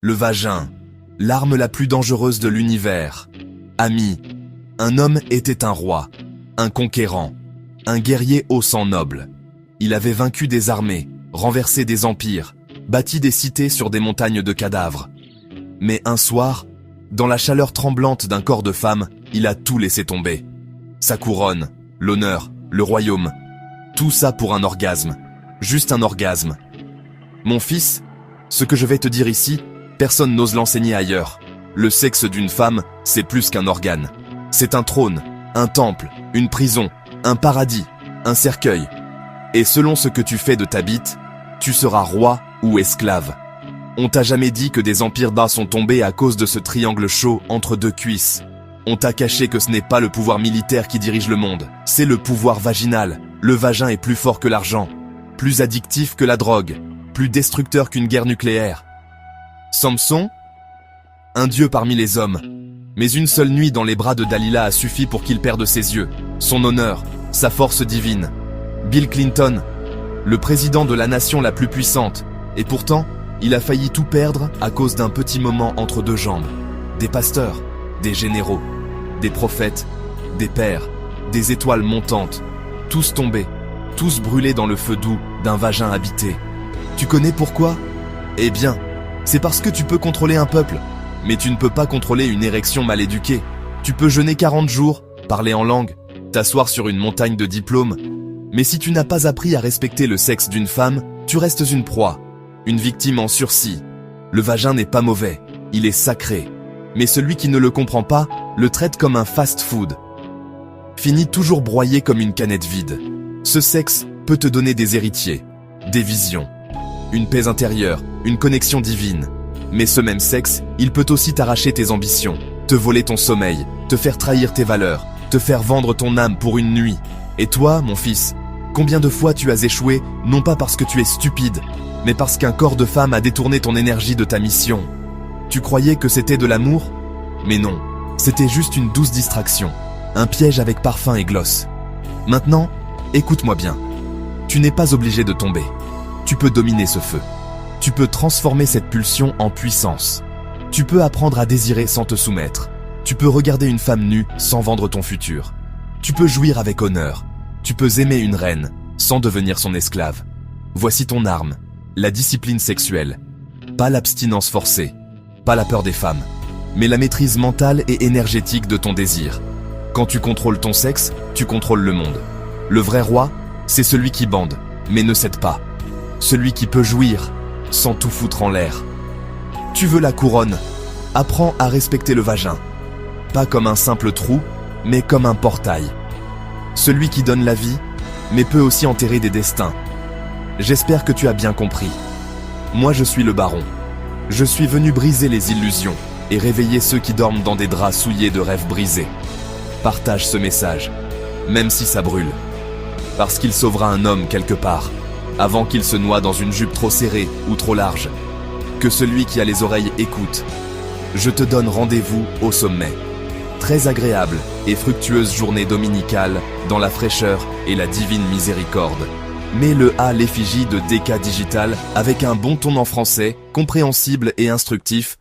Le vagin, l'arme la plus dangereuse de l'univers. Ami, un homme était un roi, un conquérant, un guerrier au sang noble. Il avait vaincu des armées, renversé des empires, bâti des cités sur des montagnes de cadavres. Mais un soir, dans la chaleur tremblante d'un corps de femme, il a tout laissé tomber. Sa couronne, l'honneur, le royaume. Tout ça pour un orgasme. Juste un orgasme. Mon fils, ce que je vais te dire ici, personne n'ose l'enseigner ailleurs. Le sexe d'une femme, c'est plus qu'un organe. C'est un trône, un temple, une prison, un paradis, un cercueil. Et selon ce que tu fais de ta bite, tu seras roi ou esclave. On t'a jamais dit que des empires bas sont tombés à cause de ce triangle chaud entre deux cuisses. On t'a caché que ce n'est pas le pouvoir militaire qui dirige le monde, c'est le pouvoir vaginal. Le vagin est plus fort que l'argent, plus addictif que la drogue, plus destructeur qu'une guerre nucléaire. Samson, un dieu parmi les hommes, mais une seule nuit dans les bras de Dalila a suffi pour qu'il perde ses yeux, son honneur, sa force divine. Bill Clinton, le président de la nation la plus puissante, et pourtant, il a failli tout perdre à cause d'un petit moment entre deux jambes. Des pasteurs, des généraux, des prophètes, des pères, des étoiles montantes, tous tombés, tous brûlés dans le feu doux d'un vagin habité. Tu connais pourquoi? Eh bien, c'est parce que tu peux contrôler un peuple, mais tu ne peux pas contrôler une érection mal éduquée. Tu peux jeûner 40 jours, parler en langue, t'asseoir sur une montagne de diplômes, mais si tu n'as pas appris à respecter le sexe d'une femme, tu restes une proie, une victime en sursis. Le vagin n'est pas mauvais, il est sacré. Mais celui qui ne le comprend pas, le traite comme un fast-food. Finit toujours broyé comme une canette vide. Ce sexe peut te donner des héritiers, des visions, une paix intérieure, une connexion divine. Mais ce même sexe, il peut aussi t'arracher tes ambitions, te voler ton sommeil, te faire trahir tes valeurs, te faire vendre ton âme pour une nuit. Et toi, mon fils, combien de fois tu as échoué, non pas parce que tu es stupide, mais parce qu'un corps de femme a détourné ton énergie de ta mission. Tu croyais que c'était de l'amour? Mais non, c'était juste une douce distraction, un piège avec parfum et gloss. Maintenant, écoute-moi bien. Tu n'es pas obligé de tomber. Tu peux dominer ce feu. Tu peux transformer cette pulsion en puissance. Tu peux apprendre à désirer sans te soumettre. Tu peux regarder une femme nue sans vendre ton futur. Tu peux jouir avec honneur. Tu peux aimer une reine sans devenir son esclave. Voici ton arme, la discipline sexuelle. Pas l'abstinence forcée, pas la peur des femmes, mais la maîtrise mentale et énergétique de ton désir. Quand tu contrôles ton sexe, tu contrôles le monde. Le vrai roi, c'est celui qui bande, mais ne cède pas. Celui qui peut jouir, sans tout foutre en l'air. Tu veux la couronne? Apprends à respecter le vagin. Pas comme un simple trou, mais comme un portail. Celui qui donne la vie, mais peut aussi enterrer des destins. J'espère que tu as bien compris. Moi je suis le baron. Je suis venu briser les illusions et réveiller ceux qui dorment dans des draps souillés de rêves brisés. Partage ce message, même si ça brûle. Parce qu'il sauvera un homme quelque part, avant qu'il se noie dans une jupe trop serrée ou trop large. Que celui qui a les oreilles écoute. Je te donne rendez-vous au sommet. Très agréable et fructueuse journée dominicale dans la fraîcheur et la divine miséricorde. Mets-le à l'effigie de DK Digital avec un bon ton en français, compréhensible et instructif